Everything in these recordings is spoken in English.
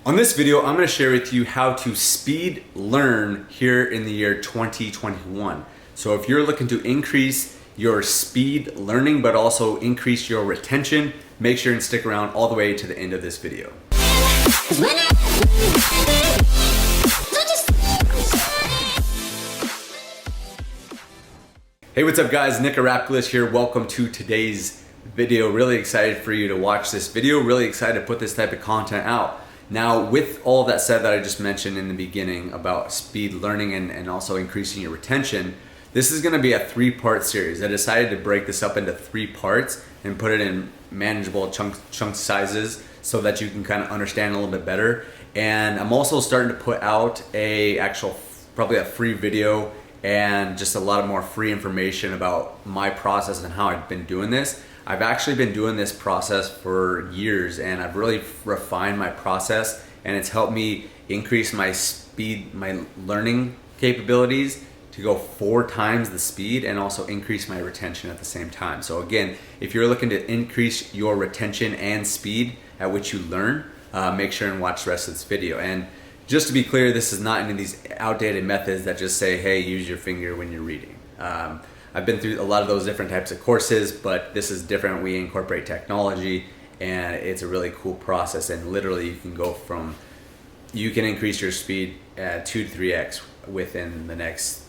On this video, I'm going to share with you how to speed learn here in the year 2021. So if you're looking to increase your speed learning, but also increase your retention, make sure and stick around all the way to the end of this video. Hey, what's up guys? Nick Arapoulos here. Welcome to today's video. Really excited for you to watch this video. Really excited to put this type of content out. Now, with all that said that I just mentioned in the beginning about speed learning and also increasing your retention, this is gonna be a 3-part series. I decided to break this up into 3 parts and put it in manageable chunk sizes so that you can kind of understand a little bit better. And I'm also starting to put out probably a free video and just a lot of more free information about my process and how I've been doing this. I've actually been doing this process for years and I've really refined my process, and it's helped me increase my speed, my learning capabilities to go 4 times the speed, and also increase my retention at the same time. So again, if you're looking to increase your retention and speed at which you learn, make sure and watch the rest of this video. And just to be clear, this is not any of these outdated methods that just say, hey, use your finger when you're reading. I've been through a lot of those different types of courses, but this is different. We incorporate technology and it's a really cool process, and literally you can increase your speed at 2 to 3x within the next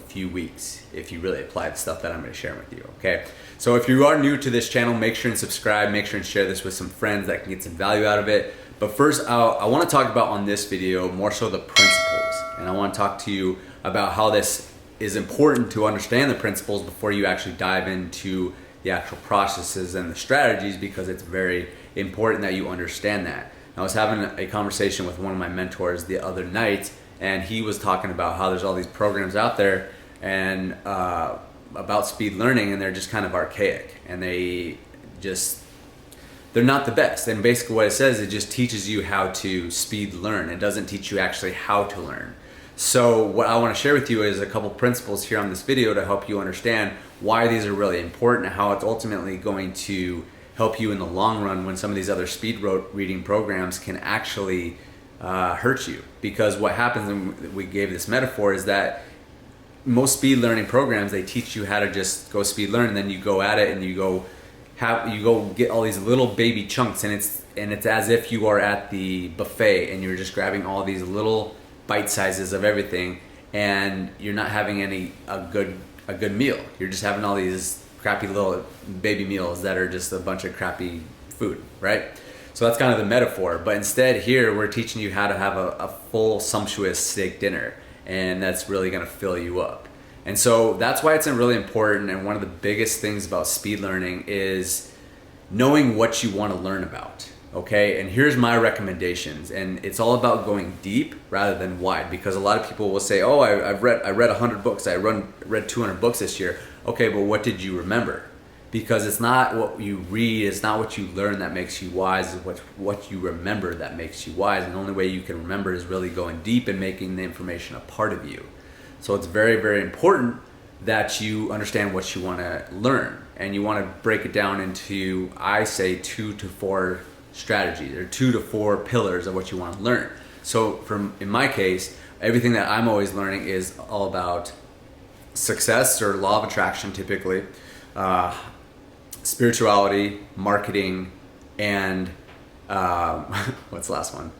few weeks if you really apply the stuff that I'm going to share with you. Okay, so if you are new to this channel, make sure and subscribe, make sure and share this with some friends that can get some value out of it. But first, I want to talk about on this video more so the principles, and I want to talk to you about how this is important to understand the principles before you actually dive into the actual processes and the strategies, because it's very important that you understand that. I was having a conversation with one of my mentors the other night, and he was talking about how there's all these programs out there and about speed learning, and they're just kind of archaic, and they're not the best. And basically what it says, it just teaches you how to speed learn. It doesn't teach you actually how to learn. So what I want to share with you is a couple principles here on this video to help you understand why these are really important and how it's ultimately going to help you in the long run when some of these other speed reading programs can actually hurt you. Because what happens, and we gave this metaphor, is that most speed learning programs, they teach you how to just go speed learn, and then you go at it and you go get all these little baby chunks, and it's as if you are at the buffet and you're just grabbing all these little bite sizes of everything, and you're not having a good meal. You're just having all these crappy little baby meals that are just a bunch of crappy food, right? So that's kind of the metaphor. But instead here, we're teaching you how to have a full sumptuous steak dinner, and that's really gonna fill you up. And so that's why it's really important, and one of the biggest things about speed learning is knowing what you want to learn about. Okay, and here's my recommendations, and it's all about going deep rather than wide, because a lot of people will say, oh, I read 100 books, I read 200 books this year. Okay, but what did you remember? Because it's not what you read, it's not what you learn that makes you wise, it's what you remember that makes you wise. And the only way you can remember is really going deep and making the information a part of you. So it's very, very important that you understand what you want to learn, and you want to break it down into, I say, 2 to 4 strategies, or 2 to 4 pillars of what you want to learn. So in my case, everything that I'm always learning is all about success, or law of attraction typically, spirituality, marketing, and what's the last one?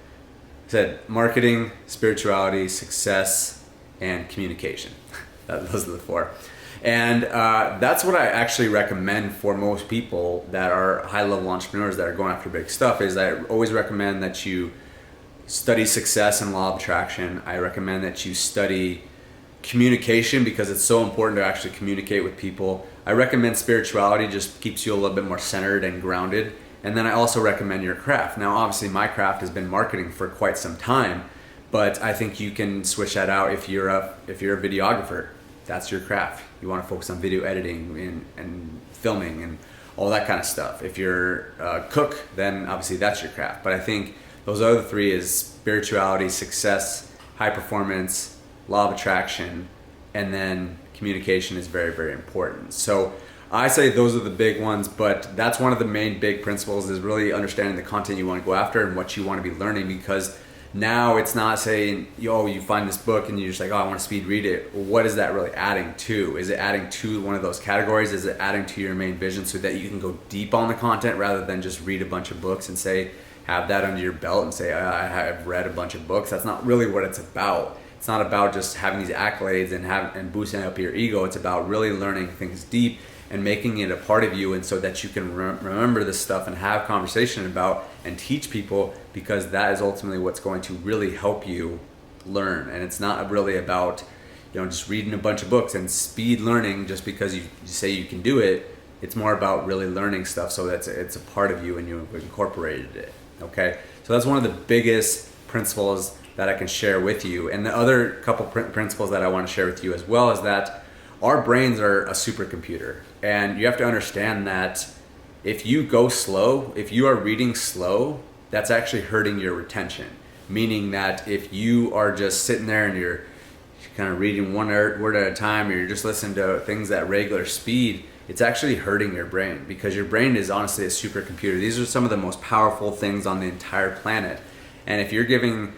I said marketing, spirituality, success, and communication. Those are the 4. And that's what I actually recommend for most people that are high-level entrepreneurs that are going after big stuff. Is I always recommend that you study success and law of attraction. I recommend that you study communication, because it's so important to actually communicate with people. I recommend spirituality, just keeps you a little bit more centered and grounded. And then I also recommend your craft. Now, obviously, my craft has been marketing for quite some time, but I think you can switch that out if you're a videographer. That's your craft. You want to focus on video editing and filming and all that kind of stuff. If you're a cook, then obviously that's your craft. But I think those other 3 is spirituality, success, high performance, law of attraction, and then communication is very, very important. So I say those are the big ones, but that's one of the main big principles, is really understanding the content you want to go after and what you want to be learning. Because now it's not saying, yo, you find this book and you're just like, oh, I want to speed read it. What is that really adding to? Is it adding to one of those categories? Is it adding to your main vision so that you can go deep on the content rather than just read a bunch of books and say, have that under your belt and say, I have read a bunch of books? That's not really what it's about. It's not about just having these accolades and boosting up your ego. It's about really learning things deep and making it a part of you, and so that you can remember this stuff and have conversation about and teach people, because that is ultimately what's going to really help you learn. And it's not really about, you know, just reading a bunch of books and speed learning just because you say you can do it. It's more about really learning stuff so that it's a part of you and you incorporated it. Okay, so that's one of the biggest principles that I can share with you. And the other couple principles that I want to share with you as well is that our brains are a supercomputer, and you have to understand that if you go slow, if you are reading slow, that's actually hurting your retention. Meaning that if you are just sitting there and you're kind of reading one word at a time, or you're just listening to things at regular speed, it's actually hurting your brain, because your brain is honestly a supercomputer. These are some of the most powerful things on the entire planet. And if you're giving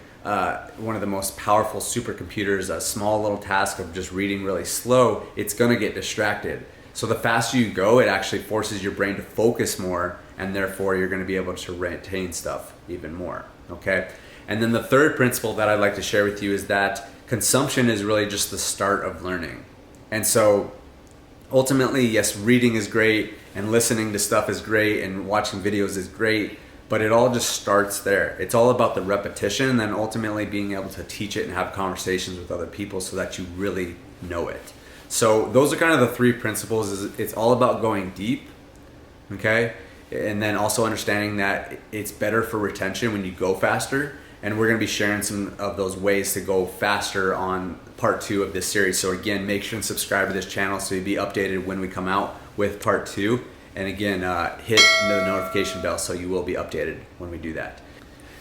one of the most powerful supercomputers a small little task of just reading really slow, it's gonna get distracted. So the faster you go, it actually forces your brain to focus more, and therefore you're gonna be able to retain stuff even more, okay? And then the third principle that I'd like to share with you is that consumption is really just the start of learning. And so ultimately, yes, reading is great, and listening to stuff is great, and watching videos is great, but it all just starts there. It's all about the repetition, and then ultimately being able to teach it and have conversations with other people so that you really know it. So those are kind of the three principles. It's all about going deep, okay? And then also understanding that it's better for retention when you go faster. And we're gonna be sharing some of those ways to go faster on part 2 of this series. So again, make sure and subscribe to this channel so you'll be updated when we come out with part 2. And again, hit the notification bell so you will be updated when we do that.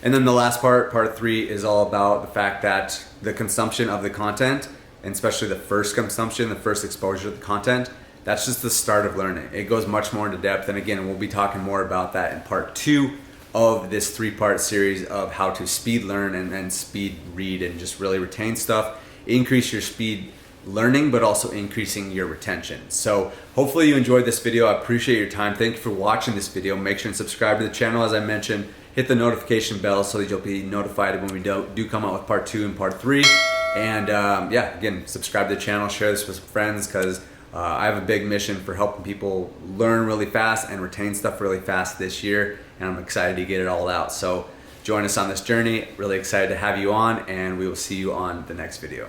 And then the last part 3, is all about the fact that the consumption of the content, and especially the first consumption, the first exposure to the content, that's just the start of learning. It goes much more into depth. And again, we'll be talking more about that in part 2 of this 3-part series of how to speed learn and speed read and just really retain stuff, increase your speed learning, but also increasing your retention. So hopefully you enjoyed this video. I appreciate your time. Thank you for watching this video. Make sure and subscribe to the channel. As I mentioned, hit the notification bell so that you'll be notified when we do come out with part 2 and part 3. And yeah, again, subscribe to the channel, share this with friends, because I have a big mission for helping people learn really fast and retain stuff really fast this year, and I'm excited to get it all out. So join us on this journey. Really excited to have you on, and we will see you on the next video.